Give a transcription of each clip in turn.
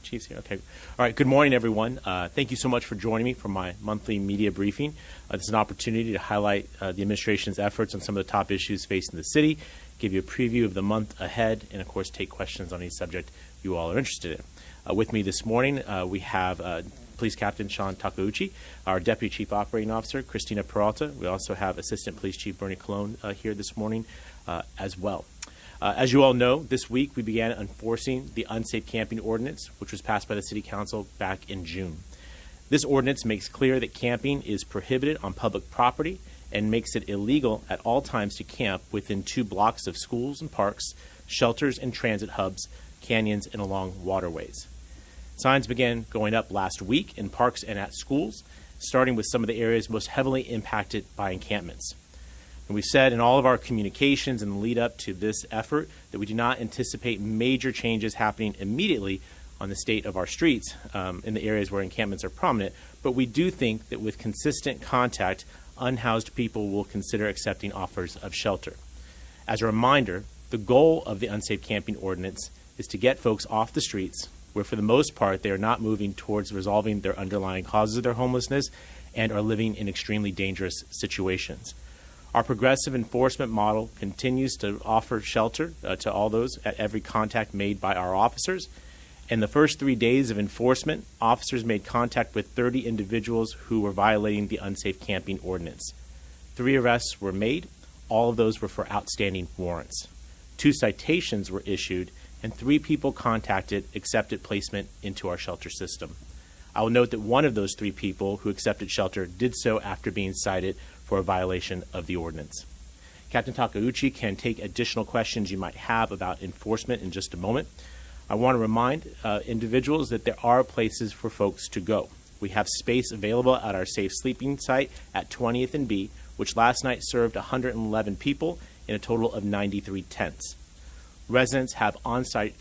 Chief's here. Okay. All right. Good morning, everyone. Thank you so much for joining me for my monthly media briefing. This is an opportunity to highlight the administration's efforts on some of the top issues facing the city, give you a preview of the month ahead, and, of course, take questions on any subject you all are interested in. With me this morning, we have Police Captain Sean Takeuchi, our Deputy Chief Operating Officer, Christina Peralta. We also have Assistant Police Chief Bernie Colon here this morning as well. As you all know, this week we began enforcing the Unsafe Camping Ordinance, which was passed by the City Council back in June. This ordinance makes clear that camping is prohibited on public property and makes it illegal at all times to camp within 2 blocks of schools and parks, shelters and transit hubs, canyons, and along waterways. Signs began going up last week in parks and at schools, starting with some of the areas most heavily impacted by encampments. And we've said in all of our communications in the lead up to this effort that we do not anticipate major changes happening immediately on the state of our streets in the areas where encampments are prominent, but we do think that with consistent contact, unhoused people will consider accepting offers of shelter. As a reminder, the goal of the Unsafe Camping Ordinance is to get folks off the streets, where for the most part they are not moving towards resolving their underlying causes of their homelessness and are living in extremely dangerous situations. Our progressive enforcement model continues to offer shelter to all those at every contact made by our officers. In the first 3 days of enforcement, officers made contact with 30 individuals who were violating the Unsafe Camping Ordinance. 3 arrests were made. All of those were for outstanding warrants. 2 citations were issued, and 3 people accepted placement into our shelter system. I will note that one of those 3 people who accepted shelter did so after being cited for a violation of the ordinance. Captain Takeuchi can take additional questions you might have about enforcement in just a moment. I want to remind individuals that there are places for folks to go. We have space available at our safe sleeping site at 20th and B, which last night served 111 people in a total of 93 tents. Residents have on-site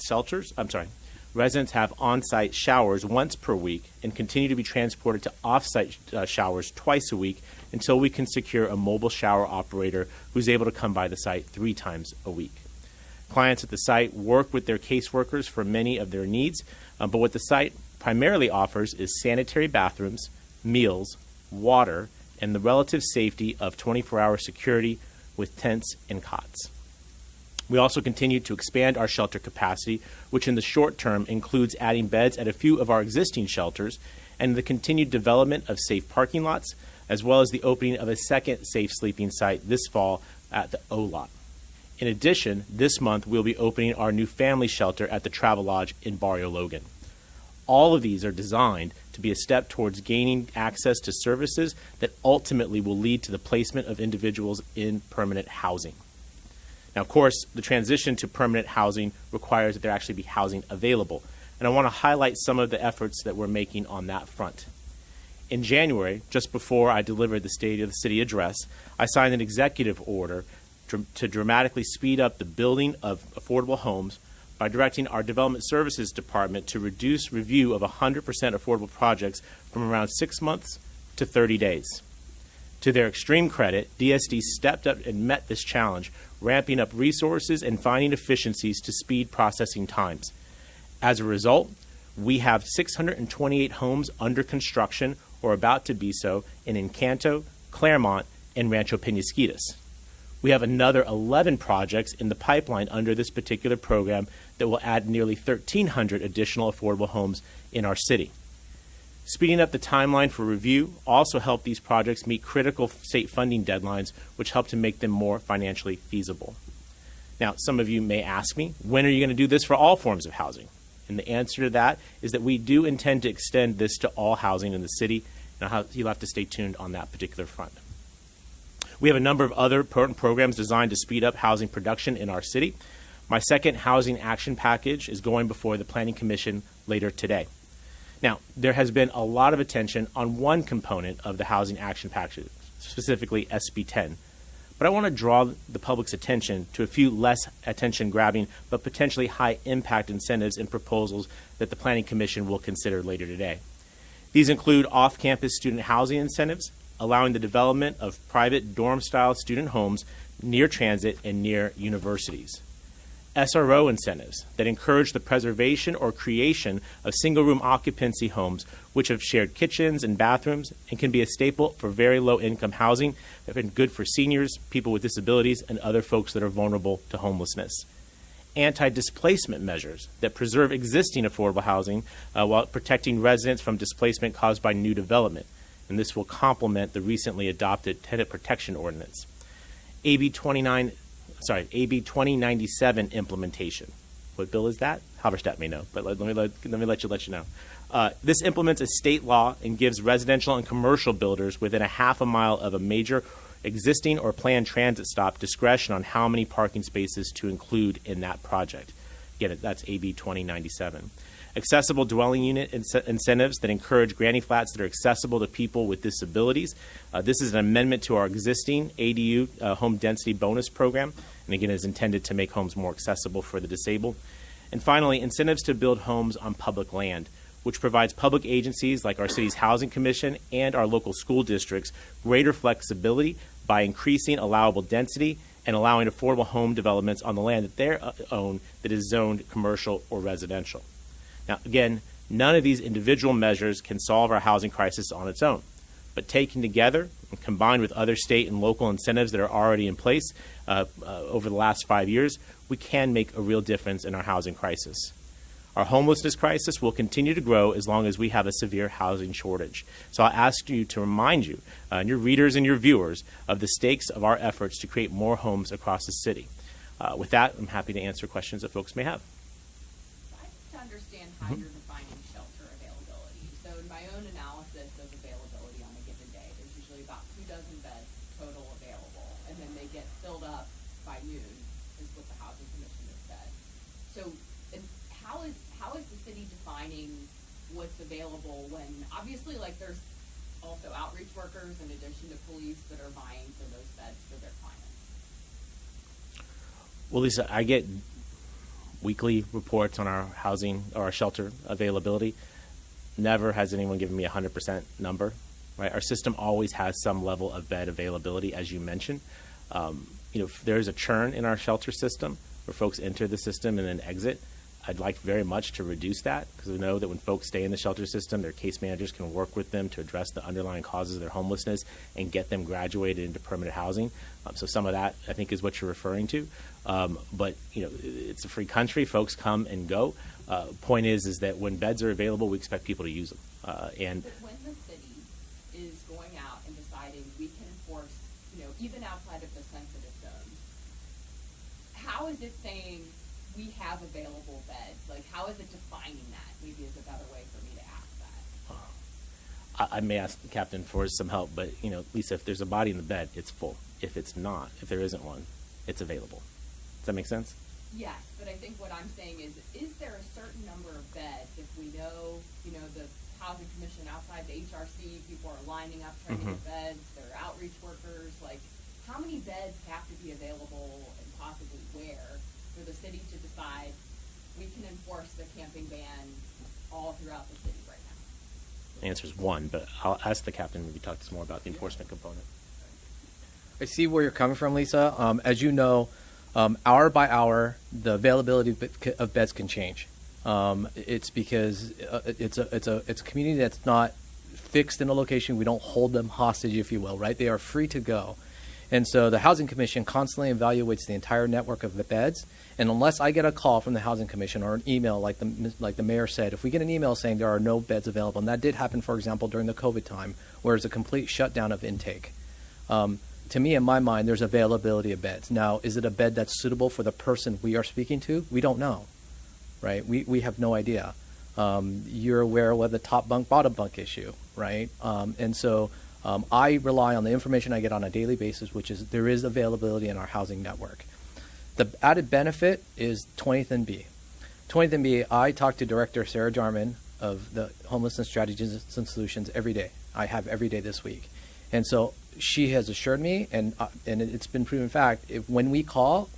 showers once per week and continue to be transported to off-site showers twice a week until we can secure a mobile shower operator who's able to come by the site 3 times a week. Clients at the site work with their caseworkers for many of their needs, but what the site primarily offers is sanitary bathrooms, meals, water, and the relative safety of 24-hour security with tents and cots. We also continue to expand our shelter capacity, which in the short term includes adding beds at a few of our existing shelters and the continued development of safe parking lots, as well as the opening of a second safe sleeping site this fall at the O-Lot. In addition, this month we'll be opening our new family shelter at the Travel Lodge in Barrio Logan. All of these are designed to be a step towards gaining access to services that ultimately will lead to the placement of individuals in permanent housing. Now, of course, the transition to permanent housing requires that there actually be housing available, and I want to highlight some of the efforts that we're making on that front. In January, just before I delivered the State of the City address, I signed an executive order to dramatically speed up the building of affordable homes by directing our Development Services Department to reduce review of 100% affordable projects from around 6 months to 30 days. To their extreme credit, DSD stepped up and met this challenge, ramping up resources and finding efficiencies to speed processing times. As a result, we have 628 homes under construction or about to be so in Encanto, Claremont, and Rancho Penasquitos. We have another 11 projects in the pipeline under this particular program that will add nearly 1,300 additional affordable homes in our city. Speeding up the timeline for review also helped these projects meet critical state funding deadlines, which help to make them more financially feasible. Now, some of you may ask me, when are you going to do this for all forms of housing? And the answer to that is that we do intend to extend this to all housing in the city, and you'll have to stay tuned on that particular front. We have a number of other important programs designed to speed up housing production in our city. My second housing action package is going before the Planning Commission later today. Now, there has been a lot of attention on one component of the housing action package, specifically SB 10. But I want to draw the public's attention to a few less attention-grabbing but potentially high-impact incentives and proposals that the Planning Commission will consider later today. These include off-campus student housing incentives, allowing the development of private dorm-style student homes near transit and near universities. SRO incentives that encourage the preservation or creation of single-room occupancy homes which have shared kitchens and bathrooms and can be a staple for very low-income housing that have been good for seniors, people with disabilities, and other folks that are vulnerable to homelessness. Anti-displacement measures that preserve existing affordable housing while protecting residents from displacement caused by new development. And this will complement the recently adopted Tenant Protection Ordinance. AB 2097 implementation. What bill is that? Halverstadt may know, but let me let you know. This implements a state law and gives residential and commercial builders within a half a mile of a major existing or planned transit stop discretion on how many parking spaces to include in that project. Again, that's AB 2097. Accessible dwelling unit incentives that encourage granny flats that are accessible to people with disabilities. This is an amendment to our existing ADU home density bonus program, and again is intended to make homes more accessible for the disabled. And finally, incentives to build homes on public land, which provides public agencies like our city's Housing Commission and our local school districts greater flexibility by increasing allowable density and allowing affordable home developments on the land that they own that is zoned commercial or residential. Now, again, none of these individual measures can solve our housing crisis on its own, but taken together and combined with other state and local incentives that are already in place over the last 5 years, we can make a real difference in our housing crisis. Our homelessness crisis will continue to grow as long as we have a severe housing shortage. So I'll ask you to remind you, and your readers and your viewers, of the stakes of our efforts to create more homes across the city. With that, I'm happy to answer questions that folks may have. I'd like to understand how you're defining shelter availability. So in my own analysis of availability on a given day, there's usually about 24 beds total available, and then they get filled up by noon, is what the Housing Commission has said. So how is the city defining what's available when obviously there's also outreach workers in addition to police that are vying for those beds for their clients? Well, Lisa, I get weekly reports on our housing or our shelter availability. Never has anyone given me a 100% number. Right? Our system always has some level of bed availability, as you mentioned. There's a churn in our shelter system where folks enter the system and then exit. I'd like very much to reduce that because we know that when folks stay in the shelter system, their case managers can work with them to address the underlying causes of their homelessness and get them graduated into permanent housing. So some of that, I think, is what you're referring to. But it's a free country. Folks come and go. Point is that when beds are available, we expect people to use them. But when the city is going out and deciding we can enforce, even outside of the sensitive zones, how is it saying we have available beds? How is it defining that? Maybe is a better way for me to ask that. I may ask the captain for some help, but Lisa, if there's a body in the bed, it's full. If it's not, if there isn't one, it's available. Does that make sense? Yes, but I think what I'm saying is there a certain number of beds if we know, the Housing Commission outside the HRC, people are lining up trying to get beds, there are outreach workers, how many beds have to be available and possibly where for the city to decide we can enforce the camping ban all throughout the city right now? The answer is one, but I'll ask the captain maybe talk some more about the enforcement component. I see where you're coming from, Lisa. As you know, hour by hour, the availability of beds can change. It's because it's a community that's not fixed in a location. We don't hold them hostage, if you will, right? They are free to go. And so the Housing Commission constantly evaluates the entire network of the beds. And unless I get a call from the Housing Commission or an email, like the mayor said, if we get an email saying there are no beds available, and that did happen, for example, during the COVID time, where it's a complete shutdown of intake. To me, in my mind, there's availability of beds. Now, is it a bed that's suitable for the person we are speaking to? We don't know, right? We have no idea. You're aware of the top bunk, bottom bunk issue, right? And so I rely on the information I get on a daily basis, which is there is availability in our housing network. The added benefit is 20th and B. 20th and B, I talk to Director Sarah Jarman of the Homelessness Strategies and Solutions every day. I have every day this week. And so she has assured me, and it's been proven fact, when we call,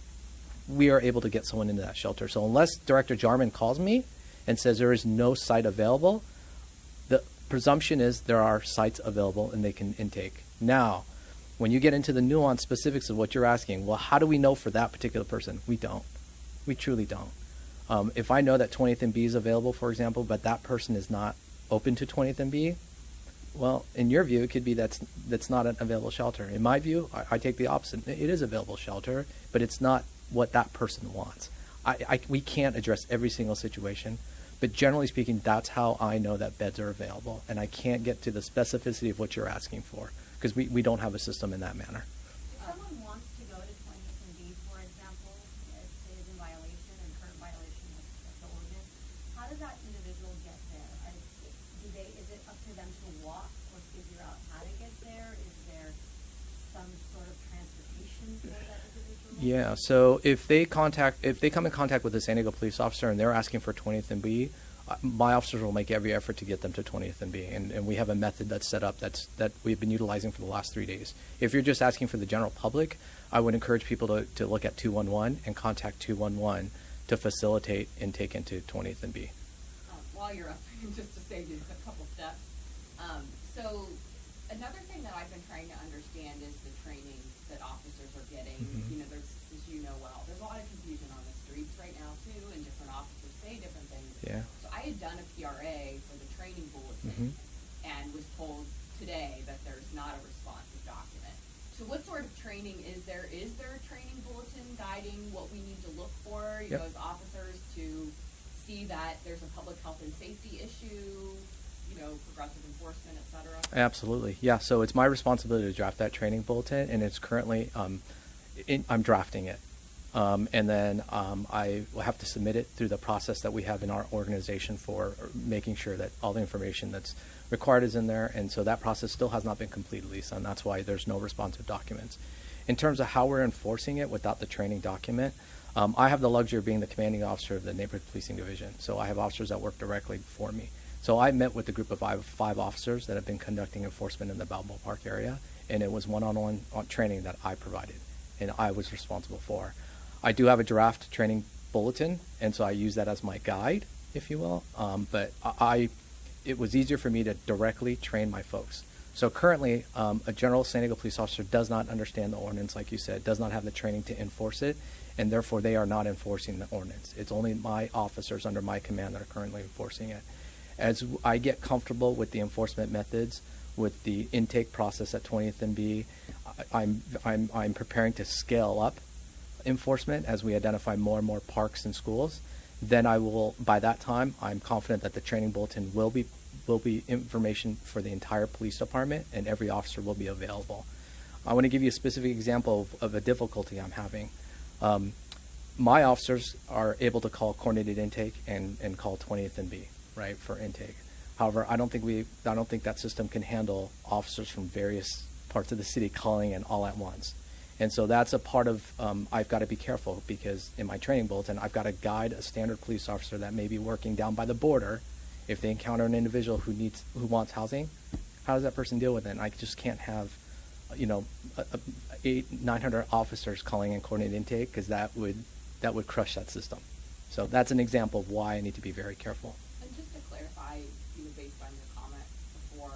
we are able to get someone into that shelter. So unless Director Jarman calls me and says there is no site available, the presumption is there are sites available and they can intake. Now, when you get into the nuanced specifics of what you're asking, well, how do we know for that particular person? We don't. We truly don't. If I know that 20th and B is available, for example, but that person is not open to 20th and B, well, in your view, it could be that's not an available shelter. In my view, I take the opposite. It is available shelter, but it's not what that person wants. We can't address every single situation, but generally speaking, that's how I know that beds are available. And I can't get to the specificity of what you're asking for because we don't have a system in that manner. If someone wants to go to 20th and B, for example, if it is in violation and current violation of the ordinance, how does that individual get there? Is it up to them to walk or figure out how to get there? Is there some sort of transportation for that individual? Yeah, so if they come in contact with a San Diego police officer and they're asking for 20th and B, my officers will make every effort to get them to 20th and B, and we have a method that's set up that we've been utilizing for the last 3 days. If you're just asking for the general public, I would encourage people to look at 211 and contact 211 to facilitate intake into 20th and B. While you're up, just to save you a couple steps. So another thing that I've been trying to understand is the training that officers are getting. Mhm. You know, there's, as you know well, there's a lot of confusion on the streets right now too, and different officers say different things. Yeah. So I had done a PRA for the training bulletin Mhm. and was told today that there's not a responsive document. So what sort of training is there? Is there a training bulletin guiding what we need to look for, you Yep. know, as officers to see that there's a public health and safety issue, you know, progressive enforcement, et cetera? Absolutely, yeah. So it's my responsibility to draft that training bulletin, and it's currently I'm drafting it, and then I will have to submit it through the process that we have in our organization for making sure that all the information that's required is in there. And so that process still has not been completed, Lisa, and that's why there's no responsive documents. In terms of how we're enforcing it without the training document, I have the luxury of being the commanding officer of the neighborhood policing division. So I have officers that work directly for me. So I met with a group of five officers that have been conducting enforcement in the Balboa Park area, and it was one-on-one training that I provided and I was responsible for. I do have a draft training bulletin, and so I use that as my guide, if you will. But it was easier for me to directly train my folks. So currently, a general San Diego police officer does not understand the ordinance, like you said, does not have the training to enforce it, and therefore they are not enforcing the ordinance. It's only my officers under my command that are currently enforcing it. As I get comfortable with the enforcement methods, with the intake process at 20th and B, I'm preparing to scale up enforcement as we identify more and more parks and schools. Then by that time, I'm confident that the training bulletin will be information for the entire police department, and every officer will be available. I want to give you a specific example of a difficulty I'm having. My officers are able to call coordinated intake and call 20th and B, right, for intake. However, I don't think that system can handle officers from various parts of the city calling in all at once. And so that's a part of, I've got to be careful, because in my training bulletin, I've got to guide a standard police officer that may be working down by the border. If they encounter an individual who wants housing, how does that person deal with it? And I just can't have, 900 officers calling in coordinated intake, because that would crush that system. So that's an example of why I need to be very careful. And just to clarify, based on your comment before,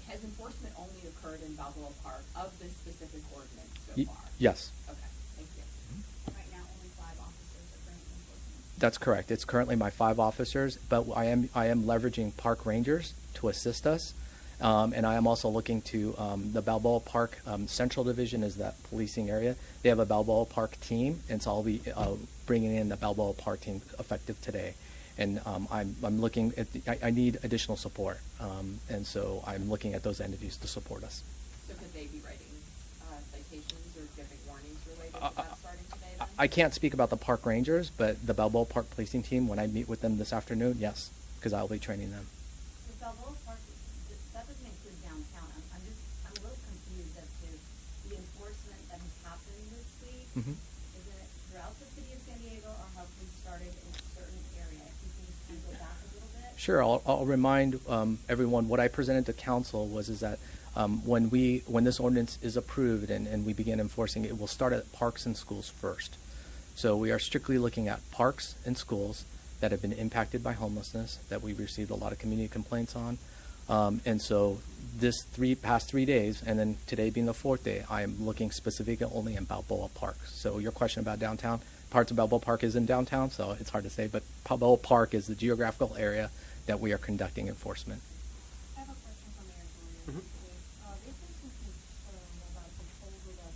has enforcement only occurred in Balboa Park of this specific ordinance so far? Yes. Okay, thank you. Right now, only 5 officers are currently enforcing. That's correct. It's currently my 5 officers, but I am leveraging park rangers to assist us, and I am also looking to the Balboa Park Central Division is that policing area. They have a Balboa Park team, and so I'll be bringing in the Balboa Park team effective today. And I'm looking at I need additional support, and so I'm looking at those entities to support us. So could they be writing citations or giving warnings related to that starting today then? I can't speak about the park rangers, but the Balboa Park policing team, when I meet with them this afternoon, yes, because I'll be training them. With Balboa Park, that doesn't include downtown. I'm a little confused as to the enforcement that has happened this week. Mm-hmm. Is it throughout the city of San Diego, or have we started in a certain area? If you can just kind of go back a little bit. Sure, I'll remind everyone what I presented to council is that when this ordinance is approved and we begin enforcing it, it will start at parks and schools first. So we are strictly looking at parks and schools that have been impacted by homelessness, that we've received a lot of community complaints on. And so this past 3 days, and then today being the 4th day, I am looking specifically only in Balboa Park. So your question about downtown parts of Balboa Park is in downtown, so it's hard to say, but Balboa Park is the geographical area that we are conducting enforcement. I have a question for Mayor Gloria. There's been some concern about the proposal that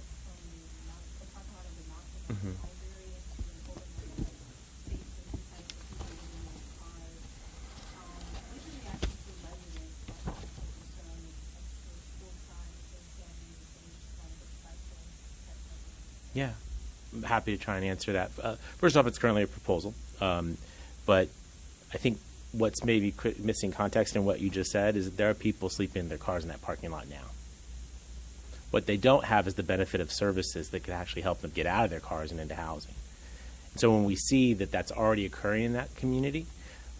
the parking lot of the Knoxville Library to open the safe safety site for people living in their cars. What's your reaction to residents that have some concern of school signs and saying things like recycle? Yeah, I'm happy to try and answer that. First off, it's currently a proposal, but I think what's maybe missing context in what you just said is that there are people sleeping in their cars in that parking lot now. What they don't have is the benefit of services that could actually help them get out of their cars and into housing. So when we see that that's already occurring in that community,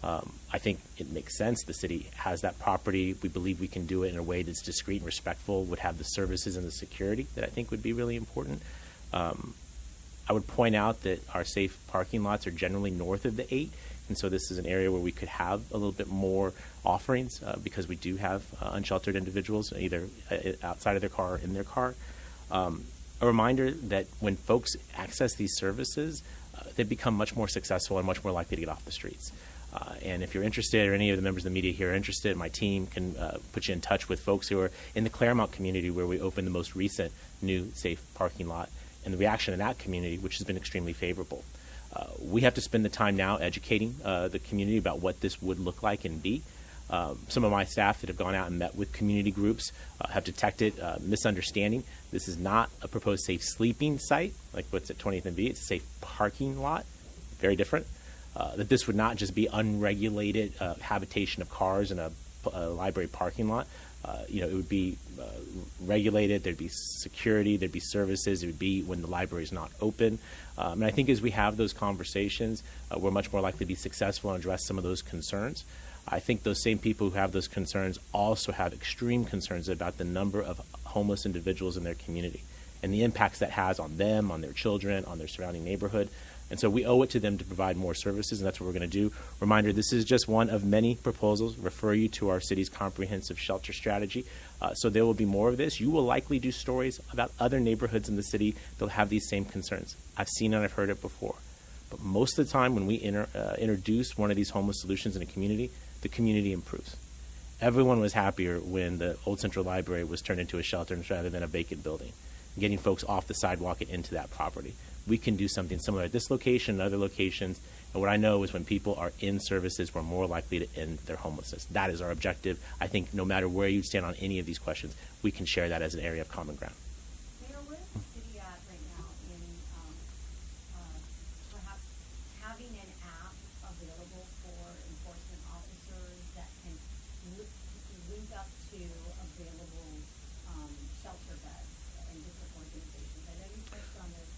I think it makes sense. The city has that property. We believe we can do it in a way that's discreet and respectful, would have the services and the security that I think would be really important. I would point out that our safe parking lots are generally north of the 8, and so this is an area where we could have a little bit more offerings because we do have unsheltered individuals either outside of their car or in their car. A reminder that when folks access these services, they become much more successful and much more likely to get off the streets. And if you're interested, or any of the members of the media here are interested, my team can put you in touch with folks who are in the Claremont community where we opened the most recent new safe parking lot, and the reaction in that community, which has been extremely favorable. We have to spend the time now educating the community about what this would look like and be. Some of my staff that have gone out and met with community groups have detected misunderstanding. This is not a proposed safe sleeping site like what's at 20th and B. It's a safe parking lot, very different. That this would not just be unregulated habitation of cars in a library parking lot. It would be regulated. There'd be security. There'd be services. It would be when the library is not open. And I think as we have those conversations, we're much more likely to be successful and address some of those concerns. I think those same people who have those concerns also have extreme concerns about the number of homeless individuals in their community and the impacts that has on them, on their children, on their surrounding neighborhood. And so we owe it to them to provide more services, and that's what we're going to do. Reminder, this is just one of many proposals. Refer you to our city's comprehensive shelter strategy. So there will be more of this. You will likely do stories about other neighborhoods in the city that will have these same concerns. I've seen and I've heard it before. But most of the time when we introduce one of these homeless solutions in a community, the community improves. Everyone was happier when the Old Central Library was turned into a shelter rather than a vacant building, getting folks off the sidewalk and into that property. We can do something similar at this location and other locations. And what I know is when people are in services, we're more likely to end their homelessness. That is our objective. I think no matter where you stand on any of these questions, we can share that as an area of common ground. Mayor, where is the city at right now in perhaps having an app available for enforcement officers that can link up to available shelter beds and different organizations? I know you touched on this,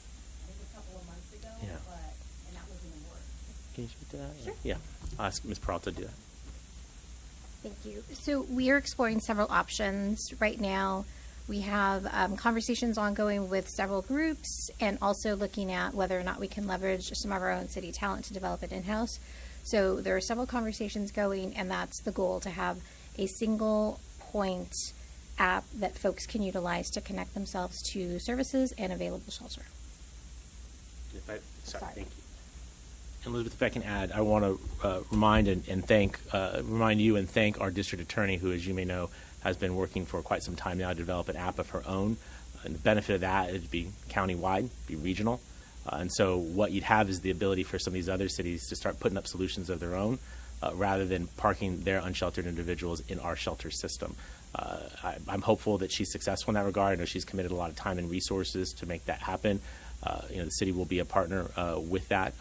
I think, a couple of months ago, Yeah. and that was in the works. Can you speak to that? Sure. Yeah. I'll ask Ms. Peralta to do that. Thank you. So we are exploring several options right now. We have conversations ongoing with several groups and also looking at whether or not we can leverage some of our own city talent to develop it in-house. So there are several conversations going, and that's the goal, to have a single point app that folks can utilize to connect themselves to services and available shelter. Sorry, Sorry. thank you. Elizabeth, if I can add, I want to remind you and thank our district attorney, who, as you may know, has been working for quite some time now to develop an app of her own. And the benefit of that is to be countywide, be regional. And so what you'd have is the ability for some of these other cities to start putting up solutions of their own rather than parking their unsheltered individuals in our shelter system. I'm hopeful that she's successful in that regard. I know she's committed a lot of time and resources to make that happen. The city will be a partner with that.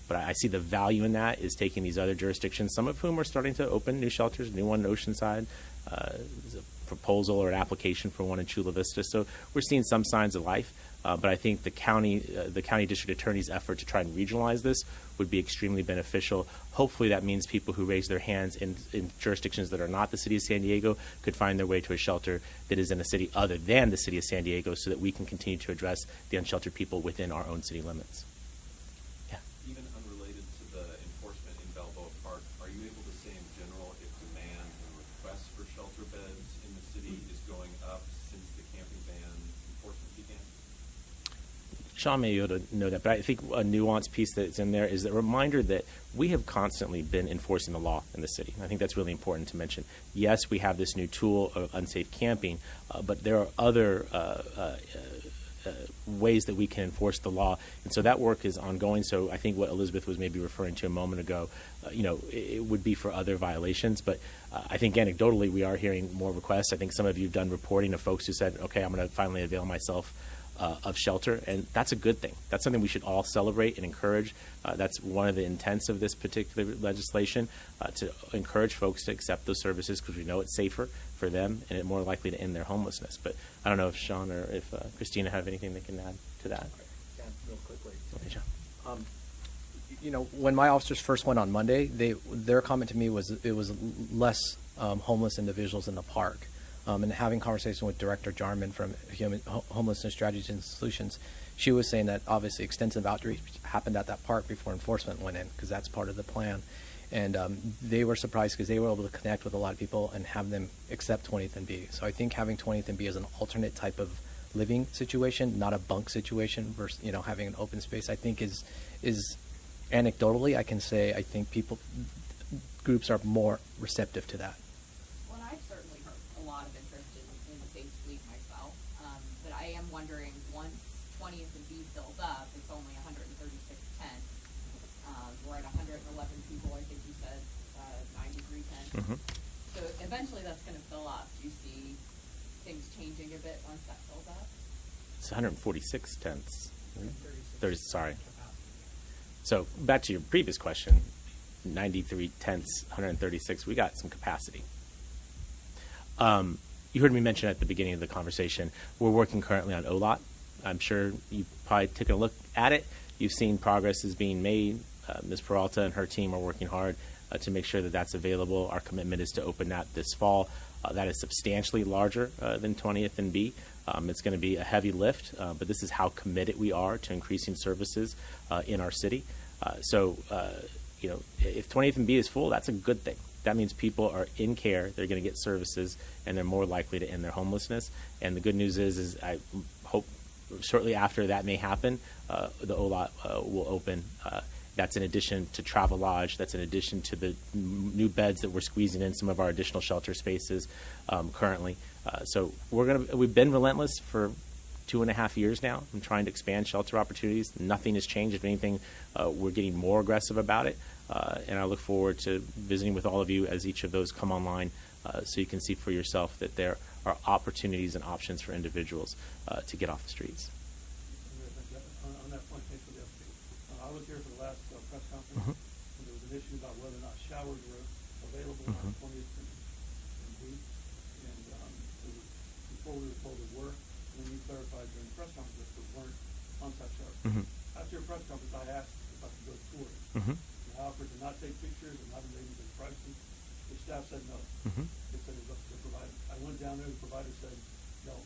But I see the value in that is taking these other jurisdictions, some of whom are starting to open new shelters, new one in Oceanside. There's a proposal or an application for one in Chula Vista. So we're seeing some signs of life. But I think the county district attorney's effort to try and regionalize this would be extremely beneficial. Hopefully that means people who raise their hands in jurisdictions that are not the city of San Diego could find their way to a shelter that is in a city other than the city of San Diego so that we can continue to address the unsheltered people within our own city limits. Yeah. Even unrelated to the enforcement in Balboa Park, are you able to say in general if demand and requests for shelter beds in the city is going up since the camping ban enforcement began? Sean may be able to know that, but I think a nuanced piece that's in there is the reminder that we have constantly been enforcing the law in the city. I think that's really important to mention. Yes, we have this new tool of unsafe camping, but there are other ways that we can enforce the law, and so that work is ongoing. So I think what Elizabeth was maybe referring to a moment ago, it would be for other violations, but I think anecdotally we are hearing more requests. I think some of you have done reporting of folks who said, okay, I'm going to finally avail myself of shelter, and that's a good thing. That's something we should all celebrate and encourage. That's one of the intents of this particular legislation, to encourage folks to accept those services because we know it's safer for them and it's more likely to end their homelessness. But I don't know if Sean or if Christina have anything they can add to that. Yeah, real quickly. Okay, Sean. When my officers first went on Monday, their comment to me was it was less homeless individuals in the park. And having conversation with Director Jarman from Homelessness Strategies and Solutions, she was saying that obviously extensive outreach happened at that park before enforcement went in, because that's part of the plan. And they were surprised because they were able to connect with a lot of people and have them accept 20th and B. So I think having 20th and B as an alternate type of living situation, not a bunk situation, versus having an open space, I think is anecdotally I can say I think groups are more receptive to that. Well, I've certainly heard a lot of interest in Safe Sleep myself, but I am wondering, once 20th and B fills up, it's only 136 tents. We're at 111 people, I think you said, 93 tents. Mm-hmm. So eventually that's going to fill up. Do you see things changing a bit once that fills up? It's 146 tents. 30, sorry. So back to your previous question, 93 tents, 136, we got some capacity. You heard me mention at the beginning of the conversation, we're working currently on OLOT. I'm sure you probably took a look at it. You've seen progress is being made. Ms. Peralta and her team are working hard to make sure that that's available. Our commitment is to open that this fall. That is substantially larger than 20th and B. It's going to be a heavy lift, but this is how committed we are to increasing services in our city. If 20th and B is full, that's a good thing. That means people are in care, they're going to get services, and they're more likely to end their homelessness. And the good news is I hope shortly after that may happen, the OLOT will open. That's in addition to Travel Lodge. That's in addition to the new beds that we're squeezing in some of our additional shelter spaces currently. So we've been relentless for 2.5 years now. I'm trying to expand shelter opportunities. Nothing has changed. If anything, we're getting more aggressive about it. And I look forward to visiting with all of you as each of those come online, so you can see for yourself that there are opportunities and options for individuals to get off the streets. On that point, thanks for the update. I was here for the last press conference, Mm-hmm. and there was an issue about whether or not showers were available on 20th and B. And before we were told there were, and then you clarified during the press conference there weren't on-site showers. Mm-hmm. After your press conference, I asked if I could go tour it. Mm-hmm. And I offered to not take pictures and not invade anybody's privacy. The staff said no. Mm-hmm. They said it was up to the provider. I went down there, the provider said no.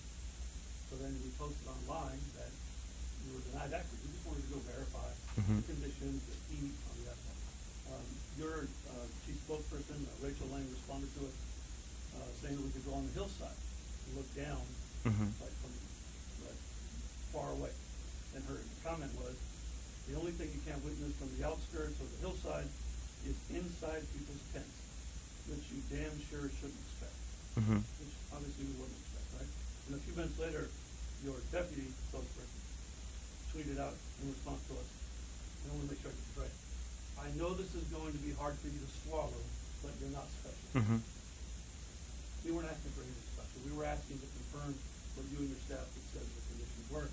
So then we posted online that we were denied access. We just wanted to go verify Mhm. the conditions, the heat on the asphalt. Your chief spokesperson, Rachel Lang, responded to it, saying that we could go on the hillside and look down, Mhm. like from far away. And her comment was, the only thing you can't witness from the outskirts or the hillside is inside people's tents, which you damn sure shouldn't expect. Mhm. Which obviously we wouldn't expect, right? And a few minutes later, your deputy spokesperson tweeted out in response to us, and I want to make sure I get this right. I know this is going to be hard for you to swallow, but you're not special. Mhm. We weren't asking for anything special. We were asking to confirm what you and your staff had said the conditions were.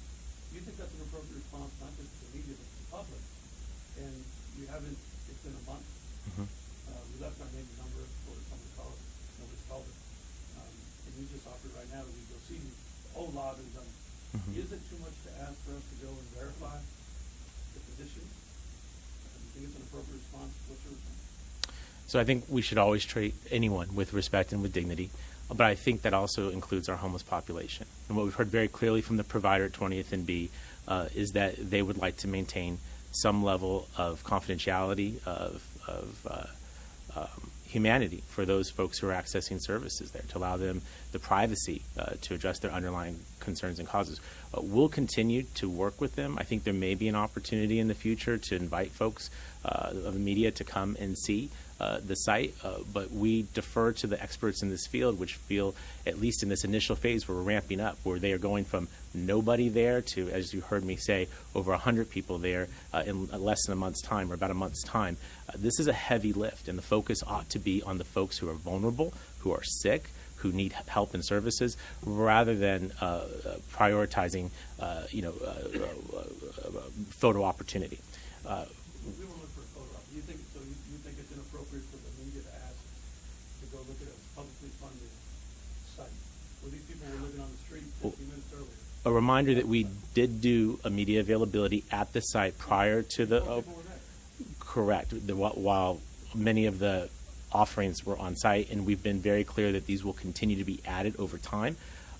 Do you think that's an appropriate response, not just to the media, but to the public? And you haven't, it's been a month. Mhm. We left our name and number for someone to call it. Nobody's called it. And you just offered right now that we go see you. The whole lot is done. Mhm. Is it too much to ask for us to go and verify the conditions? Do you think it's an appropriate response? What's your response? So I think we should always treat anyone with respect and with dignity, but I think that also includes our homeless population. And what we've heard very clearly from the provider at 20th and B is that they would like to maintain some level of confidentiality, of humanity for those folks who are accessing services there, to allow them the privacy to address their underlying concerns and causes. We'll continue to work with them. I think there may be an opportunity in the future to invite folks of the media to come and see the site, but we defer to the experts in this field, which feel, at least in this initial phase where we're ramping up, where they are going from nobody there to, as you heard me say, over 100 people there in less than a month's time, or about a month's time. This is a heavy lift, and the focus ought to be on the folks who are vulnerable, who are sick, who need help and services, rather than prioritizing, photo opportunity. We were looking for a photo op. You think it's inappropriate for the media to ask to go look at a publicly funded site where these people were living on the street 15 minutes earlier? A reminder that we did do a media availability at the site prior to the. People were there. Correct. While many of the offerings were on site, and we've been very clear that these will continue to be added over time.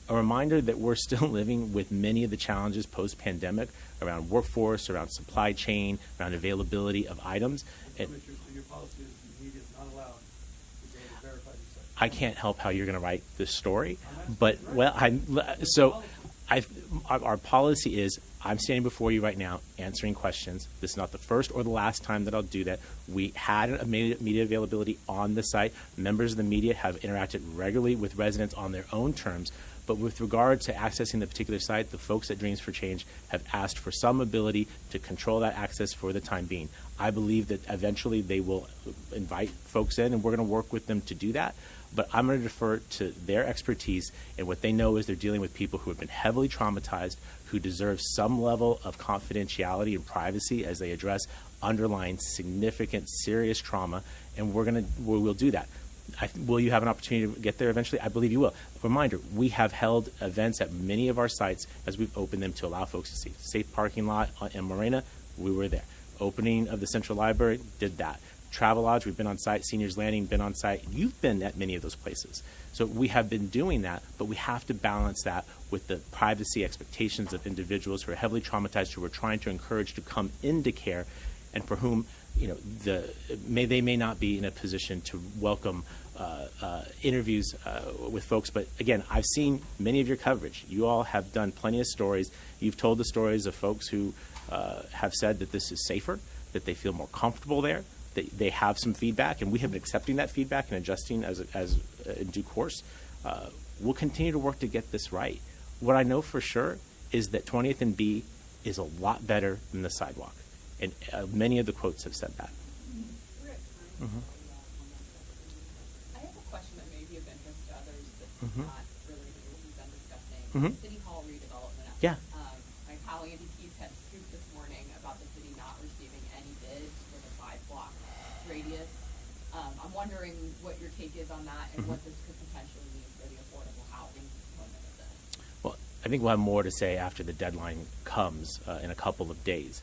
A reminder that we're still living with many of the challenges post-pandemic around workforce, around supply chain, around availability of items. And So your policy is the media is not allowed to go to verify these sites? I can't help how you're going to write this story, I'm asking but you, right? our policy is, I'm standing before you right now answering questions. This is not the first or the last time that I'll do that. We had a media availability on the site. Members of the media have interacted regularly with residents on their own terms. But with regard to accessing the particular site, the folks at Dreams for Change have asked for some ability to control that access for the time being. I believe that eventually they will invite folks in, and we're going to work with them to do that. But I'm going to defer to their expertise, and what they know is they're dealing with people who have been heavily traumatized, who deserve some level of confidentiality and privacy as they address underlying significant, serious trauma, and we'll do that. Will you have an opportunity to get there eventually? I believe you will. Reminder, we have held events at many of our sites as we've opened them to allow folks to see. Safe parking lot in Morena, we were there. Opening of the Central Library, did that. Travelodge, we've been on site. Seniors Landing, been on site. You've been at many of those places. So we have been doing that, but we have to balance that with the privacy expectations of individuals who are heavily traumatized, who we're trying to encourage to come into care, and for whom they may not be in a position to welcome interviews with folks. But again, I've seen many of your coverage. You all have done plenty of stories. You've told the stories of folks who have said that this is safer, that they feel more comfortable there, that they have some feedback, and we have been accepting that feedback and adjusting as in due course. We'll continue to work to get this right. What I know for sure is that 20th and B is a lot better than the sidewalk. And many of the quotes have said that. Mm-hmm. I have a question that may be of interest to others that's Mm-hmm. not related to what we've been discussing. Mm-hmm. City Hall redevelopment. Yeah. My pal Andy Keith had scoop this morning about the city not receiving any bids for the 5-block radius. I'm wondering what your take is on that and what this could potentially mean for the affordable housing component of this. Well, I think we'll have more to say after the deadline comes in a couple of days.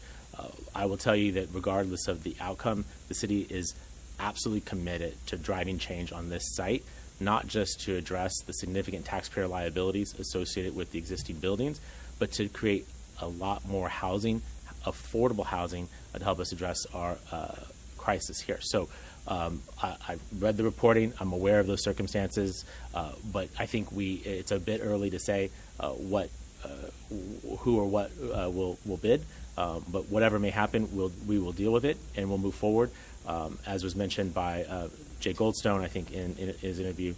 I will tell you that regardless of the outcome, the city is absolutely committed to driving change on this site, not just to address the significant taxpayer liabilities associated with the existing buildings, but to create a lot more housing, affordable housing, to help us address our crisis here. So I read the reporting. I'm aware of those circumstances, but I think it's a bit early to say who or what will bid. But whatever may happen, we will deal with it, and we'll move forward. As was mentioned by Jay Goldstone, I think in his interview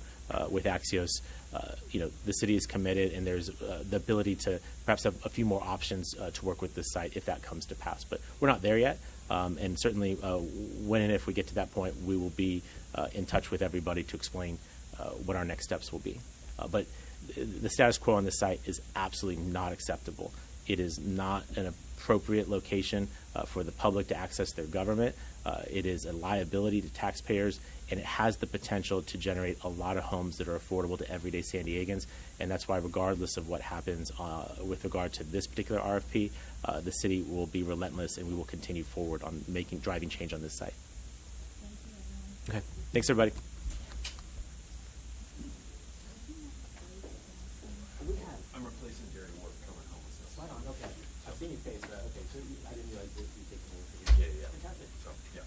with Axios, the city is committed, and there's the ability to perhaps have a few more options to work with this site if that comes to pass. But we're not there yet, and certainly when and if we get to that point, we will be in touch with everybody to explain what our next steps will be. But the status quo on this site is absolutely not acceptable. It is not an appropriate location for the public to access their government. It is a liability to taxpayers, and it has the potential to generate a lot of homes that are affordable to everyday San Diegans. And that's why, regardless of what happens with regard to this particular RFP, the city will be relentless, and we will continue forward on driving change on this site. Thank you, everyone. Okay. Thanks, everybody. I'm replacing Gary Ward covering homelessness. Right on. Okay. I've seen your face. Okay. So I didn't realize that you've taken over. Yeah. Fantastic. So, yeah.